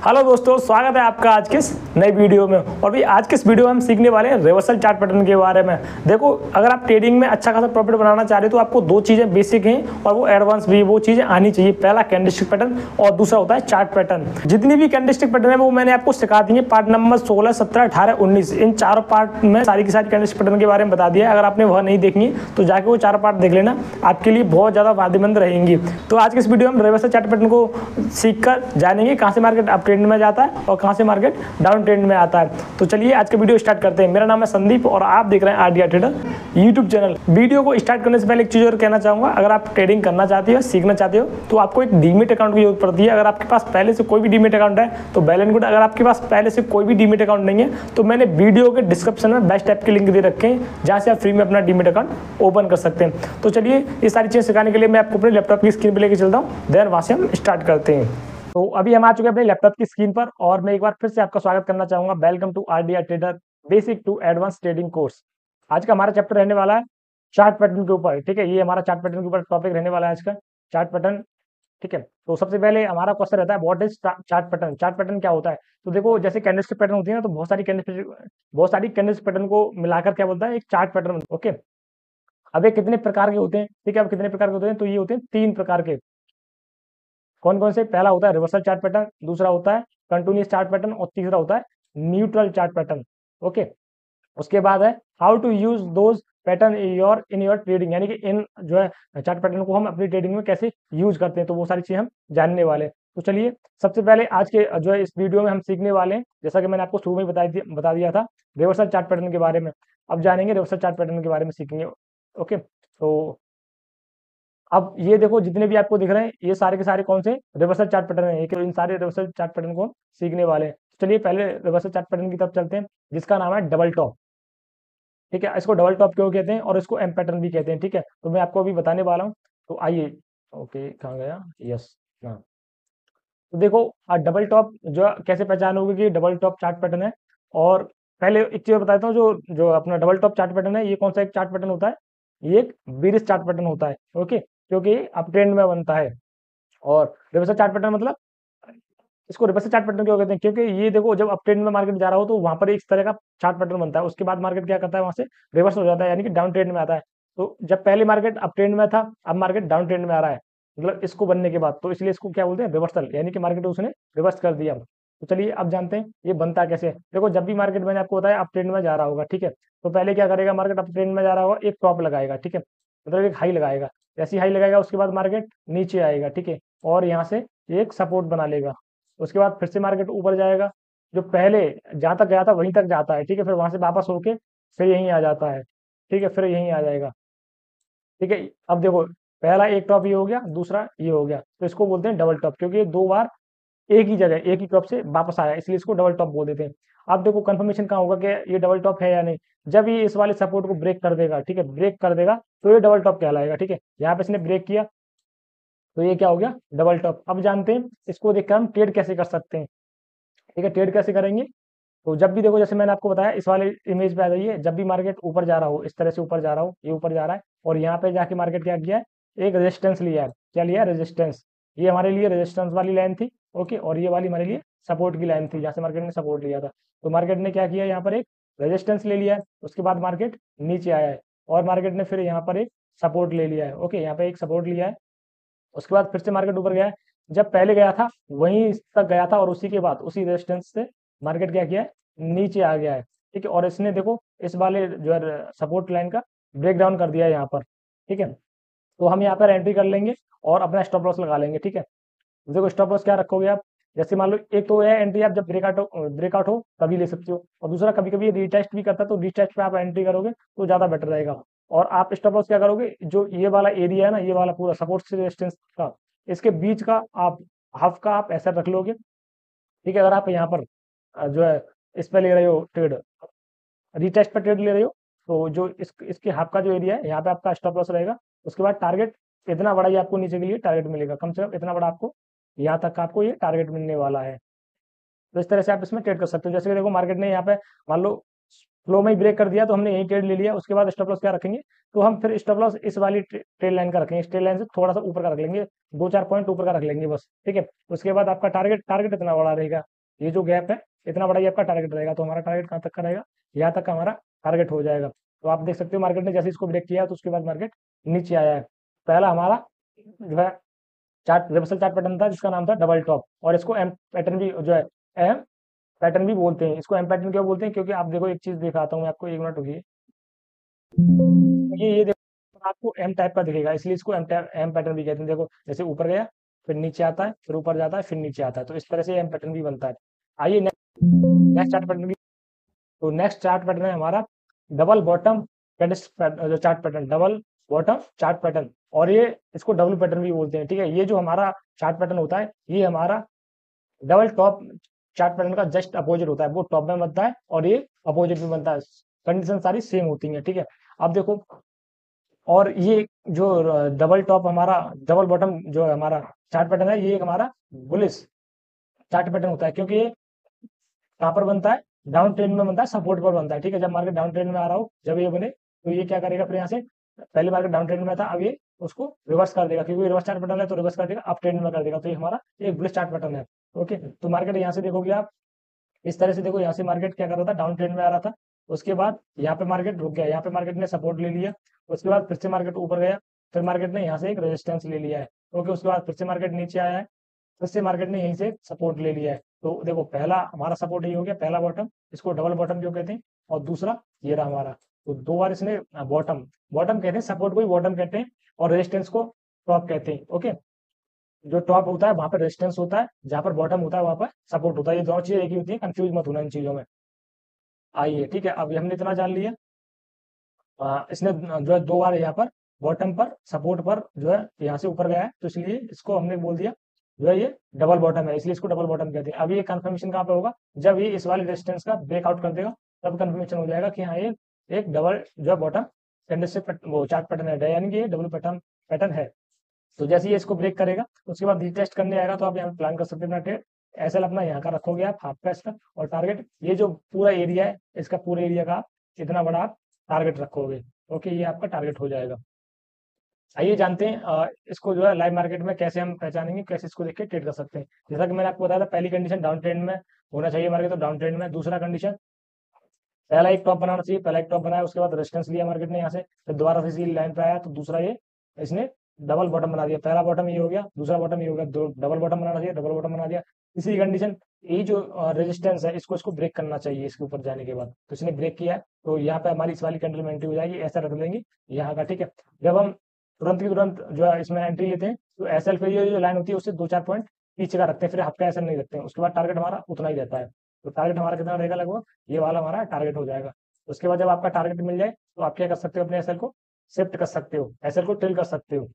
Hello दोस्तों, स्वागत है आपका आज के इस नई वीडियो में। और भी आज के इस वीडियो में हम सीखने वाले हैं रिवर्सल चार्ट पैटर्न के बारे में। देखो, अगर आप ट्रेडिंग में अच्छा खासा प्रॉफिट बनाना चाह रहे हो तो आपको दो चीज़ें बेसिक हैं और वो एडवांस भी, वो चीज़ें आनी चाहिए। पहला कैंडलस्टिक पैटर्न और दूसरा होता है चार्ट पैटर्न। जितनी भी कैंडलस्टिक पैटर्न है वो मैंने आपको सिखा दी है। पार्ट नंबर 16, 17, 18, 19 इन चारों पार्ट में सारी की सारी कैंडलस्टिक पैटर्न के बारे में बता दिया है। अगर आपने वह नहीं देखी तो जाके वो चार पार्ट देख लेना, आपके लिए बहुत ज़्यादा फायदेमंद रहेंगी। तो आज के इस वीडियो में रिवर्सल चार्ट पैटर्न को सीख कर जानेंगे कहाँ से मार्केट अप ट्रेंड में जाता है और कहां से मार्केट डाउन ट्रेंड में आता है। तो चलिए आज का वीडियो स्टार्ट करते हैं। मेरा नाम है संदीप और आप देख रहे हैं RDR trader YouTube channel. Video को स्टार्ट करने से पहले एक चीज और कहना चाहूंगा, अगर आप ट्रेडिंग करना चाहते हो, सीखना चाहते हो तो आपको एक डीमेट अकाउंट की जरूरत पड़ती है। अगर आपके पास पहले से कोई भी डीमेट अकाउंट है तो वेल एंड गुड। अगर आपके पास पहले से कोई भी डीमेट अकाउंट नहीं है तो मैंने वीडियो के डिस्क्रिप्शन में बेस्ट ऐप के लिंक दे रखे हैं जहां से आप फ्री में अपना डीमेट अकाउंट ओपन कर सकते हैं। तो चलिए ये सारी चीजें सिखाने के लिए मैं आपको अपने लैपटॉप की स्क्रीन पर लेकर चलता हूँ, देन वहां से हम स्टार्ट करते हैं। तो अभी हम आ चुके हैं अपने लैपटॉप की स्क्रीन पर और मैं एक बार फिर से आपका स्वागत करना चाहूंगा। Welcome to RDR trader basic to advance trading course. आज का हमारा चैप्टर रहने वाला है चार्ट पैटर्न के ऊपर। ठीक है, ये हमारा चार्ट पैटर्न के ऊपर टॉपिक रहने वाला है आज का, चार्ट पैटर्न। ठीक है, तो सबसे पहले हमारा क्वेश्चन रहता है what is chart pattern. Chart pattern क्या होता है? तो देखो, जैसे कैंडलस्टिक पैटर्न होती है ना, तो बहुत सारी कैंडलस्टिक पैटर्न को मिलाकर क्या बोलता है, एक चार्ट पैटर्न। ओके, अब ये कितने प्रकार के होते हैं? ठीक है, अब कितने प्रकार के होते हैं? तो ये होते हैं 3 प्रकार के। कौन कौन से? पहला होता है रिवर्सल चार्ट पैटर्न, दूसरा होता है कंटिन्यूअस चार्ट पैटर्न और तीसरा होता है न्यूट्रल चार्ट पैटर्न। ओके, उसके बाद है how to use those pattern in your trading, यानी कि इन जो है चार्ट पैटर्न को हम अपनी ट्रेडिंग में कैसे यूज करते हैं, तो वो सारी चीजें हम जानने वाले हैं। तो चलिए सबसे पहले आज के जो है इस वीडियो में हम सीखने वाले हैं, जैसा कि मैंने आपको शुरू में बता दिया था, रिवर्सल चार्ट पैटर्न के बारे में। अब जानेंगे रिवर्सल चार्ट पैटर्न के बारे में सीखेंगे। ओके, तो अब ये देखो, जितने भी आपको दिख रहे हैं ये सारे के सारे कौन से रिवर्सल चार्ट पैटर्न है। इन सारे रिवर्सल चार्ट पैटर्न को हम सीखने वाले हैं। चलिए पहले रिवर्सल चार्ट पैटर्न की तरफ चलते हैं, जिसका नाम है डबल टॉप। ठीक है, इसको डबल टॉप क्यों कहते हैं और इसको एम पैटर्न भी कहते हैं। ठीक है, तो मैं आपको अभी बताने वाला हूँ। तो आइए, ओके कहाँ गया, यस, हाँ। तो देखो, डबल टॉप जो कैसे पहचान होगी कि डबल टॉप चार्ट पैटर्न है। और पहले एक चीज बताता हूँ, जो जो अपना डबल टॉप चार्ट पैटर्न है ये कौन सा एक चार्ट पैटर्न होता है? ये एक बीरिश चार्ट पैटर्न होता है। ओके, क्योंकि अप ट्रेंड में बनता है। और रिवर्सल चार्ट पैटर्न मतलब, इसको रिवर्सल चार्ट पैटर्न क्यों कहते हैं? क्योंकि ये देखो, जब अप ट्रेंड में मार्केट जा रहा हो तो वहां पर इस तरह का चार्ट पैटर्न बनता है, उसके बाद मार्केट क्या करता है, वहां से रिवर्स हो जाता है, यानी कि डाउन ट्रेंड में आता है। तो जब पहले मार्केट अप ट्रेंड में था, अब मार्केट डाउन ट्रेंड में आ रहा है, मतलब इसको बनने के बाद, तो इसलिए इसको क्या बोलते हैं, रिवर्सल, यानी कि मार्केट उसने रिवर्स कर दिया। तो चलिए अब जानते हैं ये बनता कैसे है। देखो, जब भी मार्केट, मैंने आपको बताया, अप ट्रेंड में जा रहा होगा, ठीक है, तो पहले क्या करेगा, मार्केट अप ट्रेंड में जा रहा होगा, एक टॉप लगाएगा। ठीक है, मतलब एक हाई लगाएगा। जैसी हाई लगाएगा उसके बाद मार्केट नीचे आएगा। ठीक है, और यहाँ से एक सपोर्ट बना लेगा। उसके बाद फिर से मार्केट ऊपर जाएगा, जो पहले जहां तक गया था वहीं तक जाता है। ठीक है, फिर वहां से वापस होके फिर यहीं आ जाता है। ठीक है, फिर यहीं आ जाएगा। ठीक है, अब देखो, पहला एक टॉप ये हो गया, दूसरा ये हो गया, तो इसको बोलते हैं डबल टॉप, क्योंकि ये 2 बार एक ही जगह एक ही टॉप से वापस आया, इसलिए इसको डबल टॉप बोल देते हैं। अब देखो कंफर्मेशन कहाँ होगा कि ये डबल टॉप है या नहीं, जब ये इस वाले सपोर्ट को ब्रेक कर देगा। ठीक है, ब्रेक कर देगा तो ये डबल टॉप कहलाएगा। ठीक है, यहाँ पे इसने ब्रेक किया तो ये क्या हो गया, डबल टॉप। अब जानते हैं इसको देखकर हम ट्रेड कैसे कर सकते हैं। ठीक है, ट्रेड कैसे करेंगे? तो जब भी देखो, जैसे मैंने आपको बताया, इस वाले इमेज पे आ जाइए, जब भी मार्केट ऊपर जा रहा हो, इस तरह से ऊपर जा रहा हो, ये ऊपर जा रहा है और यहाँ पे जाके मार्केट क्या किया है, एक रेजिस्टेंस लिया है। क्या लिया है? रेजिस्टेंस। ये हमारे लिए रेजिस्टेंस वाली लाइन थी। ओके, और ये वाली हमारे लिए सपोर्ट की लाइन थी, जहाँ से मार्केट ने सपोर्ट लिया था। तो मार्केट ने क्या किया, यहाँ पर एक रेजिस्टेंस ले लिया है, उसके बाद मार्केट नीचे आया है और मार्केट ने फिर यहाँ पर एक सपोर्ट ले लिया है। ओके, यहाँ पे एक सपोर्ट लिया है, उसके बाद फिर से मार्केट ऊपर गया है। जब पहले गया था वहीं तक गया था और उसी के बाद उसी रेजिस्टेंस से मार्केट क्या किया है, नीचे आ गया है। ठीक है, और इसने देखो इस वाले जो है सपोर्ट लाइन का ब्रेक डाउन कर दिया है यहाँ पर। ठीक है, तो हम यहाँ पर एंट्री कर लेंगे और अपना स्टॉप लॉस लगा लेंगे। ठीक है, देखो स्टॉप लॉस क्या रखोगे आप, जैसे मान लो, एक तो है एंट्री आप जब ब्रेकआउट हो तभी ले सकते हो, और दूसरा कभी कभी रीटेस्ट भी करता है, तो रीटेस्ट पे आप एंट्री करोगे तो ज्यादा बेटर रहेगा। और आप स्टॉप लॉस क्या करोगे, जो ये वाला एरिया है ना, ये वाला पूरा सपोर्ट से रेजिस्टेंस का, इसके बीच का आप हाफ का आप ऐसा रख लोगे। ठीक है, अगर आप यहाँ पर जो है इस पे ले रहे हो ट्रेड, रीटेस्ट पे ट्रेड ले रहे हो, तो जो इसके हाफ का जो एरिया है यहाँ पे आपका स्टॉप लॉस रहेगा। उसके बाद टारगेट इतना बड़ा ही आपको नीचे के लिए टारगेट मिलेगा, कम से कम इतना बड़ा आपको यहाँ तक का आपको ये टारगेट मिलने वाला है। तो इस तरह से आप इसमें ट्रेड कर सकते हो। जैसे कि देखो, मार्केट ने यहाँ पे मान लो फ्लो में ही ब्रेक कर दिया तो हमने यही ट्रेड ले लिया, उसके बाद स्टॉप लॉस क्या रखेंगे, तो हम फिर स्टॉप लॉस इस वाली ट्रेड लाइन का रखेंगे, इस ट्रेड लाइन से थोड़ा सा ऊपर का रख लेंगे, 2-4 पॉइंट ऊपर का रख लेंगे बस। ठीक है, उसके बाद आपका टारगेट इतना बड़ा रहेगा, ये जो गैप है इतना बड़ा ये आपका टारगेट रहेगा। तो हमारा टारगेट कहाँ तक का रहेगा, यहाँ तक का हमारा टारगेट हो जाएगा। तो आप देख सकते हो मार्केट ने जैसे इसको ब्रेक किया तो उसके बाद मार्केट नीचे आया है। पहला हमारा जो है चार्ट रिवर्सल चार्ट पैटर्न था जिसका नाम था डबल टॉप, और इसको एम पैटर्न भी जो है एम पैटर्न भी बोलते हैं। इसको एम पैटर्न क्यों बोलते हैं, क्योंकि आप देखो एक चीज दिखाता हूँ मैं आपको, 1 मिनट रुकिए। ये देखो आपको एम टाइप का दिखेगा, इसलिए इसको एम पैटर्न भी कहते हैं। देखो जैसे ऊपर गया फिर नीचे आता है, फिर ऊपर जाता है, फिर नीचे आता है, तो इस तरह से एम पैटर्न भी बनता है। आइए नेक्स्ट चार्ट पैटर्न भी। तो नेक्स्ट चार्ट पैटर्न है हमारा डबल बॉटम जो chart pattern, double bottom chart pattern, और ये इसको डब्ल्यू पैटर्न भी बोलते हैं। ठीक है, ये जो हमारा चार्ट पैटर्न होता है ये हमारा डबल टॉप चार्ट पैटर्न का जस्ट अपोजिट होता है। वो टॉप में बनता है और ये अपोजिट में बनता है, कंडीशन सारी सेम होती है। ठीक है, अब देखो, और ये जो डबल टॉप हमारा डबल बॉटम जो हमारा चार्ट पैटर्न है ये एक हमारा बुलिश चार्ट पैटर्न होता है, क्योंकि ये कहाँ पर बनता है, डाउन ट्रेंड में बनता है, सपोर्ट पर बनता है। ठीक है, जब मार्केट डाउन ट्रेंड में आ रहा हो जब ये बने तो ये क्या करेगा, फिर यहाँ से पहले मार्केट डाउन ट्रेंड में था, अब ये उसको रिवर्स कर देगा, क्योंकि रिवर्स चार्ट पैटर्न है तो रिवर्स कर देगा, अप ट्रेंड में कर देगा। तो ये हमारा एक बुलिश चार्ट पैटर्न है। ओके, तो मार्केट यहाँ से देखोगे आप इस तरह से, देखो यहाँ से मार्केट क्या कर रहा था, डाउन ट्रेंड में आ रहा था, उसके बाद यहाँ पे मार्केट रुक गया, यहाँ पे मार्केट ने सपोर्ट ले लिया, उसके बाद फिर से मार्केट ऊपर गया, फिर मार्केट ने यहाँ से एक रेजिस्टेंस ले लिया है। ओके, उसके बाद फिर से मार्केट नीचे आया है, फिर से मार्केट ने यहीं से सपोर्ट ले लिया है। तो देखो पहला हमारा सपोर्ट ये हो गया, पहला बॉटम, इसको डबल बॉटम क्यों कहते हैं, और दूसरा ये रहा हमारा। तो 2 बार इसने बॉटम बॉटम कहते हैं, सपोर्ट को ही बॉटम कहते हैं, और रेजिस्टेंस को टॉप कहते हैं। ओके, जो टॉप होता है वहां पर रेजिस्टेंस होता है, जहां पर बॉटम होता है वहां पर सपोर्ट होता है। ये दोनों चीजें एक ही होती है, कंफ्यूज मत होना इन चीजों में। आइए, ठीक है, अब हमने इतना जान लिया। इसने जो है 2 बार यहाँ पर बॉटम पर सपोर्ट पर जो है यहाँ से ऊपर गया है, तो इसलिए इसको हमने बोल दिया जो है ये डबल बॉटम है, इसलिए इसको डबल बॉटम कहते हैं। अब ये कंफर्मेशन कहाँ पे होगा, जब ये इस वाले रेजिस्टेंस का ब्रेकआउट कर देगा तब कंफर्मेशन हो जाएगा कि हाँ ये एक डबल जो है बॉटम कैंडलस्टिक वो चार्ट पैटर्न है, यानी कि ये डबल पैटर्न पैटर्न है। तो जैसे ये इसको ब्रेक करेगा उसके बाद रीटेस्ट करने आएगा, तो आप यहाँ प्लान कर सकते हैं अपना ट्रेड। एसएल अपना यहाँ का रखोगे आप हाफ का इसका, और टारगेट ये जो पूरा एरिया है इसका पूरे एरिया का आप इतना बड़ा आप टारगेट रखोगे। ओके, ये आपका टारगेट हो जाएगा। आइए जानते हैं इसको जो है लाइव मार्केट में कैसे हम पहचानेंगे, कैसे इसको देख के ट्रेड कर सकते हैं। जैसा कि मैंने आपको बताया था, पहली कंडीशन डाउन ट्रेंड में होना चाहिए मार्केट, तो डाउन ट्रेंड में। दूसरा कंडीशन, पहला एक टॉप बनाना चाहिए, पहला एक टॉप बनाया उसके बाद रेजिस्टेंस लिया मार्केट ने यहाँ से, फिर दोबारा से इसी लाइन पे आया, तो दूसरा ये इसने डबल बॉटम बना दिया। पहला बॉटम ये हो गया, दूसरा बॉटम ये हो गया, दो डबल बॉटम बनाना चाहिए, डबल बॉटम बना दिया। तीसरी कंडीशन, ये जो रेजिस्टेंस है इसको ब्रेक करना चाहिए इसके ऊपर जाने के बाद, तो इसने ब्रेक किया है, तो यहाँ पे हमारी इस वाली कैंडल में एंट्री हो जाएगी, ऐसा रख लेंगे यहाँ का। ठीक है, जब हम तुरंत की तुरंत जो है इसमें एंट्री लेते हैं तो एसएल पे ये जो लाइन होती है उससे 2-4 पॉइंट पीछे का रखते हैं, फिर आपका एसएल नहीं रखते हैं। उसके बाद टारगेट हमारा उतना ही रहता है। तो टारगेट हमारा कितना रहेगा, लगभग ये वाला हमारा टारगेट हो जाएगा। उसके बाद जब आपका टारगेट मिल जाए तो आप क्या कर सकते हो, अपने एसएल को शिफ्ट कर सकते हो, एसएल को ट्रिल कर सकते हो।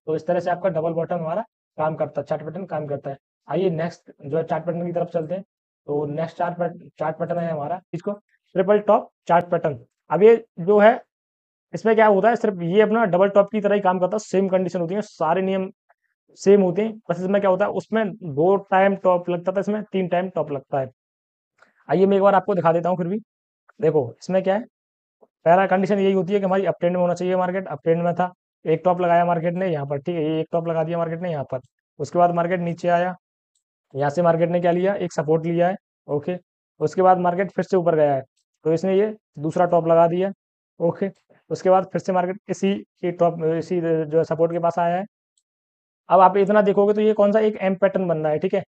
तो इस तरह से आपका डबल बॉटम हमारा काम करता है, चार्ट पैटर्न काम करता है। आइए नेक्स्ट जो है चार्ट पैटर्न की तरफ चलते हैं। तो नेक्स्ट चार्ट पैटर्न है हमारा इसको ट्रिपल टॉप चार्ट पैटर्न। अब ये जो है इसमें क्या होता है, सिर्फ ये अपना डबल टॉप की तरह ही काम करता है, सेम कंडीशन होती है, सारे नियम सेम होते हैं, बस इसमें क्या होता है, उसमें 2 टाइम टॉप लगता था, इसमें 3 टाइम टॉप लगता है। आइए मैं एक बार आपको दिखा देता हूँ फिर भी। देखो इसमें क्या है, पहला कंडीशन यही होती है कि हमारी अप ट्रेंड में होना चाहिए, मार्केट अप ट्रेंड में था, एक टॉप लगाया मार्केट ने यहाँ पर। ठीक है, ये एक टॉप लगा दिया मार्केट ने यहाँ पर, उसके बाद मार्केट नीचे आया, यहाँ से मार्केट ने क्या लिया, एक सपोर्ट लिया है। ओके, उसके बाद मार्केट फिर से ऊपर गया है, तो इसने ये दूसरा टॉप लगा दिया। ओके, उसके बाद फिर से मार्केट इसी की टॉप इसी जो सपोर्ट के पास आया है। अब आप इतना देखोगे तो ये कौन सा एक एम पैटर्न बन रहा है। ठीक है,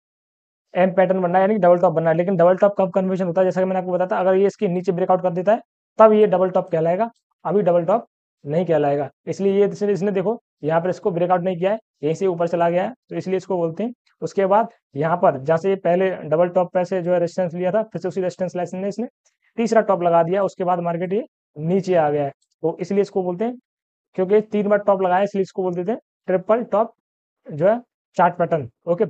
एम पैटर्न बनना है, यानी डबल टॉप बनना है, लेकिन डबल टॉप कब कन्वर्जन होता है, जैसा कि मैंने आपको बताया था, अगर ये इसके नीचे ब्रेकआउट कर देता है तब ये डबल टॉप कहलाएगा, अभी डबल टॉप नहीं कहलाएगा। इसलिए ये इसने देखो यहाँ पर इसको ब्रेकआउट नहीं किया है, यहीं से ऊपर चला गया है, तो इसलिए इसको बोलते हैं। उसके बाद यहाँ पर जहाँ से ये पहले डबल टॉप पे से जो है रेजिस्टेंस लिया था, फिर से उसी रेजिस्टेंस लाइन ने इसने तीसरा टॉप लगा दिया, उसके बाद मार्केट ये नीचे आ गया है, तो इसलिए इसको बोलते हैं, क्योंकि 3 बार टॉप लगाया इसलिए इसको बोल देते हैं ट्रिपल टॉप जो है चार्ट पैटर्न। ओके,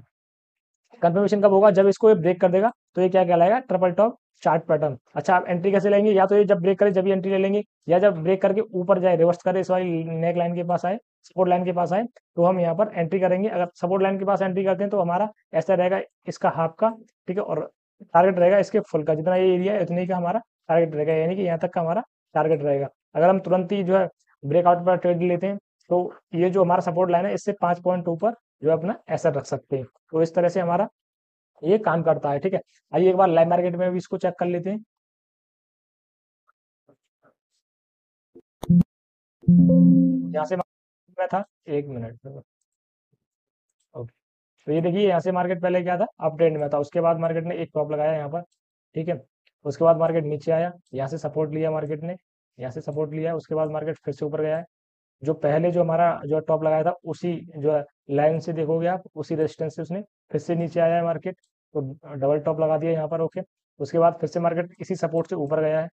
कंफर्मेशन कब होगा, जब इसको ये ब्रेक कर देगा, तो ये क्या कहलाएगा, ट्रिपल टॉप चार्ट पैटर्न। अच्छा, आप एंट्री कैसे लेंगे, या तो ये जब ब्रेक करे जब ये एंट्री ले लेंगे, या जब ब्रेक करके ऊपर जाए रिवर्स करे इस वाली नेक लाइन के पास आए, सपोर्ट लाइन के पास आए, तो हम यहाँ पर एंट्री करेंगे। अगर सपोर्ट लाइन के पास एंट्री करते हैं तो हमारा ऐसा रहेगा इसका हाफ का, ठीक है, और टारगेट रहेगा इसके फुल का, जितना ये एरिया है उतने का हमारा टारगेट रहेगा, यानी कि यहाँ तक का हमारा टारगेट रहेगा। अगर हम तुरंत ही जो है ब्रेकआउट पर ट्रेड लेते हैं तो ये जो हमारा सपोर्ट लाइन है इससे 5 पॉइंट ऊपर जो है अपना ऐसा रख सकते हैं। तो इस तरह से हमारा ये काम करता है। ठीक है, आइए एक बार लाइव मार्केट में भी इसको चेक कर लेते हैं। यहाँ से मैं था, 1 मिनट। ओके, तो ये देखिए यहाँ से मार्केट पहले क्या था, अप ट्रेंड में था, उसके बाद मार्केट ने एक टॉप लगाया यहाँ पर। ठीक है, उसके बाद मार्केट नीचे आया, यहाँ से सपोर्ट लिया मार्केट ने, यहाँ से सपोर्ट लिया, उसके बाद मार्केट फिर से ऊपर गया है। जो पहले जो हमारा जो टॉप लगाया था उसी जो है लाइन से देखोगे आप, उसी रेजिस्टेंस से उसने फिर से नीचे आया है मार्केट, तो डबल टॉप लगा दिया यहाँ पर। ओके, उसके बाद फिर से मार्केट इसी सपोर्ट से ऊपर गया है,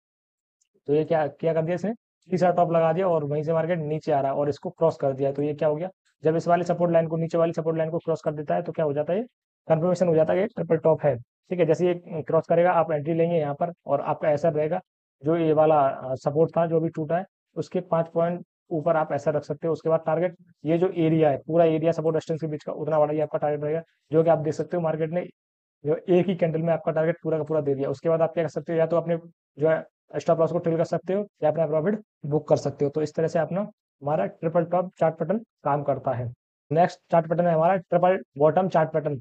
तो ये क्या क्या कर दिया इसने, तीसरा टॉप लगा दिया और वहीं से मार्केट नीचे आ रहा है और इसको क्रॉस कर दिया। तो ये क्या हो गया, जब इस वाली सपोर्ट लाइन को, नीचे वाली सपोर्ट लाइन को क्रॉस कर देता है तो क्या हो जाता है, ये कंफर्मेशन हो जाता है कि ट्रिपल टॉप है। ठीक है, जैसे ये क्रॉस करेगा आप एंट्री लेंगे यहाँ पर और आपका ऐसा रहेगा, जो ये वाला सपोर्ट था जो भी टूटा है उसके 5 पॉइंट ऊपर आप ऐसा रख सकते हो। उसके बाद टारगेट, ये जो एरिया है पूरा एरिया सपोर्ट रेजिस्टेंस के बीच का उतना बड़ा ही आपका टारगेट रहेगा, जो कि आप देख सकते हो मार्केट ने जो एक ही कैंडल में आपका टारगेट पूरा का पूरा दे दिया। उसके बाद आप क्या कर सकते हो, या तो अपने जो है स्टॉप लॉस को ट्रिल कर सकते हो या अपना प्रॉफिट बुक कर सकते हो। तो इस तरह से अपना हमारा ट्रिपल टॉप चार्ट पैटर्न काम करता है। नेक्स्ट चार्ट पैटर्न है हमारा triple bottom chart pattern.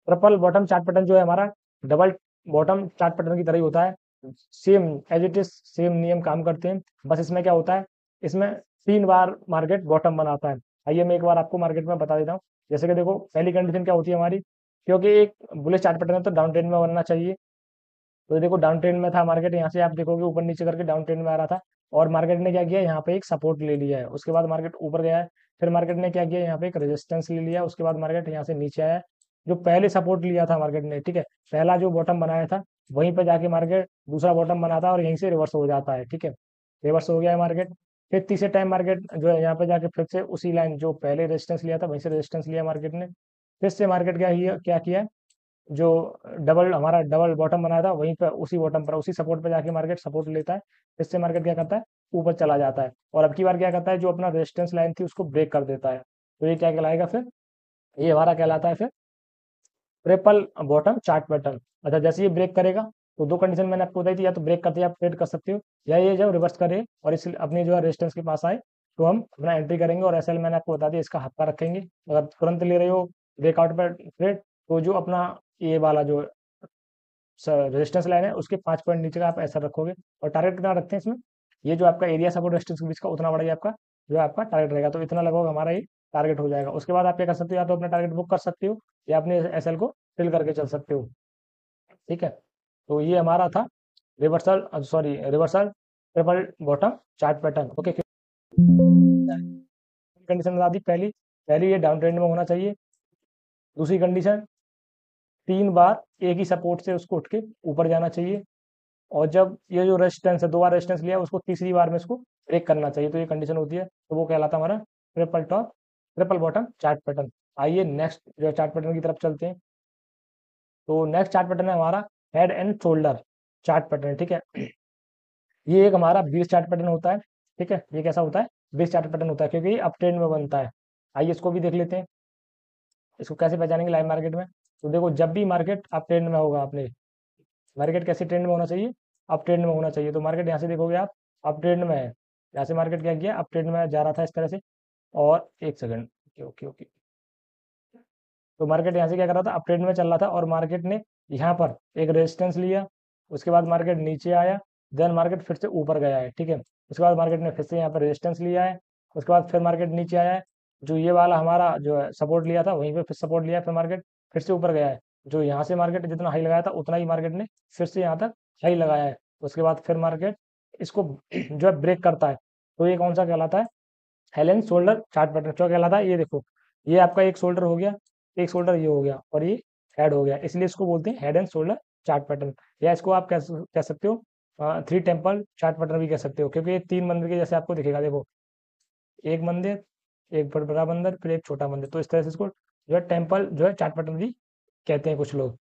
Triple bottom chart pattern जो है हमारा डबल बॉटम चार्ट पैटर्न की तरह ही होता है, same as it is, same नियम काम करते हैं। बस इसमें क्या होता है, इसमें 3 बार मार्केट बॉटम बनाता है। आइए मैं एक बार आपको मार्केट में बता देता हूँ। जैसे कि देखो पहली कंडीशन क्या होती है हमारी, क्योंकि एक बुलिश चार्ट पैटर्न है तो डाउन ट्रेंड में बनना चाहिए। तो देखो डाउन ट्रेंड में था मार्केट, यहाँ से आप देखोगे ऊपर नीचे करके डाउन ट्रेंड में आ रहा था और मार्केट ने क्या किया, यहाँ पे एक सपोर्ट ले लिया है, उसके बाद मार्केट ऊपर गया है। फिर मार्केट ने क्या किया, यहाँ पे एक रेजिस्टेंस ले लिया, उसके बाद मार्केट यहाँ से नीचे आया है। जो पहले सपोर्ट लिया था मार्केट ने, ठीक है, पहला जो बॉटम बनाया था वहीं पे जाके मार्केट दूसरा बॉटम बनाता है और यहीं से रिवर्स हो जाता है। ठीक है, रिवर्स हो गया है मार्केट। फिर तीसरे टाइम मार्केट जो है यहाँ पे जाके फिर से उसी लाइन जो पहले रेजिस्टेंस लिया था वहीं से रेजिस्टेंस लिया मार्केट ने। फिर से मार्केट क्या किया, जो डबल हमारा डबल बॉटम बनाया था वहीं पर उसी बॉटम पर उसी सपोर्ट पर जाके मार्केट सपोर्ट लेता है। इससे मार्केट क्या करता है, ऊपर चला जाता है और अब की बार क्या करता है, जो अपना रेजिस्टेंस लाइन थी उसको ब्रेक कर देता है। तो ये क्या कहलाएगा फिर, ये हमारा कहलाता है फिर ट्रिपल बॉटम चार्ट पैटर्न। अच्छा, जैसे ये ब्रेक करेगा तो दो कंडीशन मैंने आपको बताई थी, या तो ब्रेक करते आप ट्रेड कर सकते हो, या ये जब रिवर्स करे और इस अपने जो है रेजिस्टेंस के पास आए तो हम अपना एंट्री करेंगे और एसएल मैंने आपको बता दिया इसका हफ्ता रखेंगे। अगर तुरंत ले रहे हो ब्रेकआउट पर ट्रेड, तो जो अपना ये वाला जो रेजिस्टेंस लाइन है उसके 5 पॉइंट नीचे का आप ऐसा रखोगे। और टारगेट कितना रखते हैं इसमें, ये जो आपका एरिया सपोर्ट रेजिस्टेंस के बीच का उतना बड़ा ही आपका जो है आपका टारगेट रहेगा। तो इतना लगभग हमारा ये टारगेट हो जाएगा। उसके बाद आप क्या कर सकते हो, या तो अपना टारगेट बुक कर सकते हो या अपने एसएल को फिल करके चल सकते हो। ठीक है, तो ये हमारा था reversal, sorry reversal triple bottom chart pattern. Okay, condition बता दी, पहली पहली ये डाउन ट्रेंड में होना चाहिए। दूसरी कंडीशन, 3 बार एक ही सपोर्ट से उसको उठ के ऊपर जाना चाहिए। और जब ये जो रेजिस्टेंस है 2 बार रेजिस्टेंस लिया उसको तीसरी बार में इसको ब्रेक करना चाहिए, तो ये कंडीशन होती है। तो वो कहलाता है हमारा triple top triple bottom chart pattern. आइए नेक्स्ट जो चार्ट पैटर्न की तरफ चलते हैं। तो नेक्स्ट चार्ट पैटर्न है हमारा head and shoulder chart pattern. ठीक है, ये एक हमारा 20 चार्ट पैटर्न होता है। ठीक है, ये कैसा होता है, 20 चार्ट पैटर्न होता है क्योंकि ये अप ट्रेंड में बनता है। आइए इसको भी देख लेते हैं, इसको कैसे पहचानेंगे लाइव मार्केट में। तो देखो जब भी मार्केट अप ट्रेंड में होगा, अपने मार्केट कैसे ट्रेंड में होना चाहिए, अप ट्रेंड में होना चाहिए। तो मार्केट यहाँ से देखोगे आप अप ट्रेंड में है, यहाँ से मार्केट क्या किया, अप ट्रेंड में जा रहा था इस तरह से। और एक सेकंड, ओके ओके ओके, तो मार्केट यहाँ से क्या कर रहा था, अप ट्रेंड में चल रहा था और मार्केट ने यहाँ पर एक रेजिस्टेंस लिया, उसके बाद मार्केट नीचे आया, देन मार्केट फिर से ऊपर गया है। ठीक है, उसके बाद मार्केट ने फिर से यहाँ पर रेजिस्टेंस लिया है, उसके बाद फिर मार्केट नीचे आया है, जो ये वाला हमारा जो है सपोर्ट लिया था वहीं पे फिर सपोर्ट लिया, फिर मार्केट फिर से ऊपर गया है। जो यहाँ से मार्केट जितना हाई लगाया था उतना ही मार्केट ने फिर से यहाँ तक हाई लगाया है। उसके बाद फिर मार्केट इसको जो है ब्रेक करता है। तो ये कौन सा कहलाता है, head and shoulder chart pattern. क्या कहलाता है, ये देखो ये आपका एक शोल्डर हो गया, एक शोल्डर ये हो गया और ये हेड हो गया, इसलिए इसको बोलते हैं head and shoulder chart pattern. या इसको आप कह सकते हो 3 टेम्पल चार्ट पैटर्न भी कह सकते हो, क्योंकि ये 3 मंदिर के जैसे आपको दिखेगा। देखो एक मंदिर, एक बड़ा मंदिर, फिर एक छोटा मंदिर, तो इस तरह से इसको जो है टेम्पल जो है चार्ट पैटर्न भी कहते हैं कुछ लोग।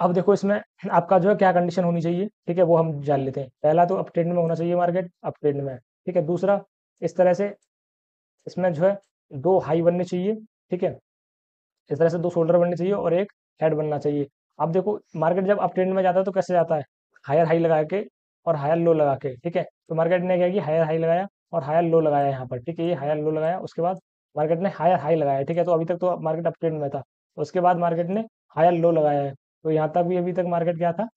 अब देखो इसमें आपका जो है क्या कंडीशन होनी चाहिए, ठीक है, वो हम जान लेते हैं। पहला तो अप ट्रेंड में होना चाहिए मार्केट, अप ट्रेंड में है। ठीक है, दूसरा इस तरह से इसमें जो है 2 हाई बनने चाहिए। ठीक है, इस तरह से 2 शोल्डर बनने चाहिए और एक हेड बनना चाहिए। अब देखो मार्केट जब अप ट्रेंड में जाता है तो कैसे जाता है, हायर हाई लगा के और हायर लो लगा के। ठीक है, तो मार्केट ने क्या किया, हायर हाई लगाया और हायर लो लगाया यहाँ पर। ठीक है, ये हायर लो लगाया, उसके बाद मार्केट ने हायर हाई लगाया। ठीक है, तो अभी तक तो मार्केट अप ट्रेंड में था। उसके बाद मार्केट ने हायर लो लगाया है। तो यहाँ तक भी अभी तक मार्केट क्या था,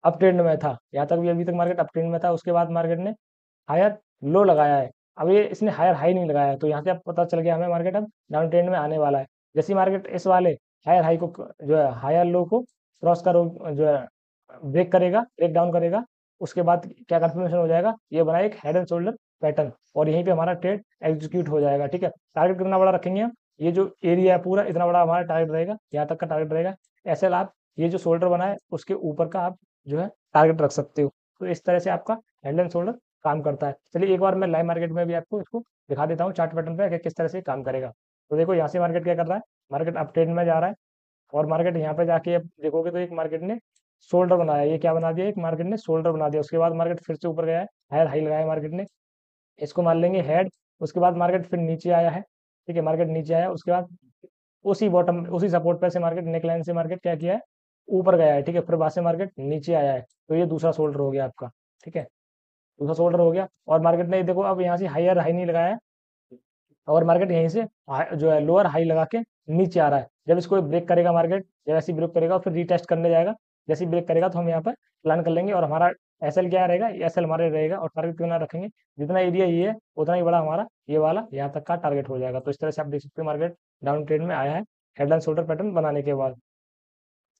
अप ट्रेंड में था। यहाँ तक भी अभी तक मार्केट अप ट्रेंड में था। उसके बाद मार्केट ने हायर लो लगाया है। अब ये इसने हायर हाई नहीं लगाया है, तो यहाँ से अब पता चल गया हमें मार्केट अब डाउन ट्रेंड में आने वाला है। जैसे मार्केट इस वाले हायर हाई को जो है हायर लो को क्रॉस करो जो है ब्रेक करेगा, ब्रेक डाउन करेगा, उसके बाद क्या कंफर्मेशन हो जाएगा, ये बना एक हेड एंड शोल्डर पैटर्न, और यहीं पे हमारा ट्रेड एग्जीक्यूट हो जाएगा। ठीक है, टारगेट कितना बड़ा रखेंगे हम, ये जो एरिया है पूरा इतना बड़ा हमारा टारगेट रहेगा, यहाँ तक का टारगेट रहेगा। ऐसे आप ये जो शोल्डर बना है उसके ऊपर का आप जो है टारगेट रख सकते हो। तो इस तरह से आपका हेड एंड शोल्डर काम करता है। चलिए एक बार मैं लाइव मार्केट में भी आपको इसको दिखा देता हूँ चार्ट पैटर्न पे कि किस तरह से काम करेगा। तो देखो यहाँ से मार्केट क्या कर रहा है, मार्केट अप ट्रेंड में जा रहा है, और मार्केट यहाँ पे जाके अब देखोगे तो एक मार्केट ने शोल्डर बनाया, ये क्या बना दिया, एक मार्केट ने शोल्डर बना दिया। उसके बाद मार्केट फिर से ऊपर गया है, हायर हाई लगाया मार्केट ने, इसको मान लेंगे हेड। उसके बाद मार्केट फिर नीचे आया है। ठीक है, मार्केट नीचे आया, उसके बाद उसी बॉटम उसी सपोर्ट पे से मार्केट नेकलाइन से मार्केट क्या किया है, ऊपर गया है। ठीक है, फिर वहां से मार्केट नीचे आया है, तो ये दूसरा शोल्डर हो गया आपका। ठीक है, दूसरा शोल्डर हो गया, और मार्केट ने देखो अब यहाँ से हायर हाई नहीं लगाया है, और मार्केट यहीं से जो है लोअर हाई लगा के नीचे आ रहा है। जब इसको ब्रेक करेगा मार्केट, जब ऐसे ब्रेक करेगा फिर रीटेस्ट करने जाएगा, जैसे ब्रेक करेगा तो हम यहाँ पर प्लान कर लेंगे, और हमारा एसएल क्या रहेगा, एसएल हमारे रहेगा, और टारगेट कितना रखेंगे, जितना एरिया ये है उतना ही बड़ा हमारा ये वाला यहाँ तक का टारगेट हो जाएगा। तो इस तरह से आप देख सकते हो मार्केट डाउन ट्रेंड में आया है हेड एंड शोल्डर पैटर्न बनाने के बाद।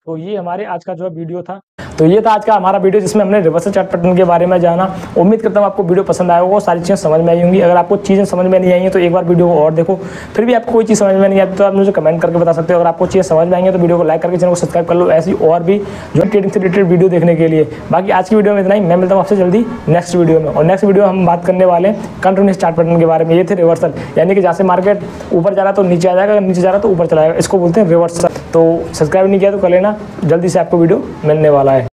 तो ये हमारे आज का जो है वीडियो था। तो ये था आज का हमारा वीडियो जिसमें हमने रिवर्सल चार्ट पैटर्न के बारे में जाना। उम्मीद करता हूँ आपको वीडियो पसंद आया होगा, सारी चीज़ें समझ में आई होंगी। अगर आपको चीज़ें समझ में नहीं आई हैं तो एक बार वीडियो को और देखो, फिर भी आपको कोई चीज़ समझ में नहीं आती तो आप मुझे कमेंट करके बता सकते हो। अगर आपको चीज़ें समझ में आएंगे तो वीडियो को लाइक करके चैनल को सब्सक्राइब कर लो, ऐसी और भी जो ट्रेडिंग से रिलेटेड वीडियो देखने के लिए। बाकी आज की वीडियो में इतना ही, मैं मिलता हूँ आपसे जल्दी नेक्स्ट वीडियो में। और नेक्स्ट वीडियो हम बात करने वाले हैं कंटिन्यूअस चार्ट पैटर्न के बारे में। ये थे रिवर्सल, यानी कि जहाँ से मार्केट ऊपर जा रहा है तो नीचे आ जाएगा, अगर नीचे जा रहा है तो ऊपर चला जाएगा, इसको बोलते हैं रिवर्सल। तो सब्सक्राइब नहीं किया तो कर लेना, जल्दी से आपको वीडियो मिलने वाला है।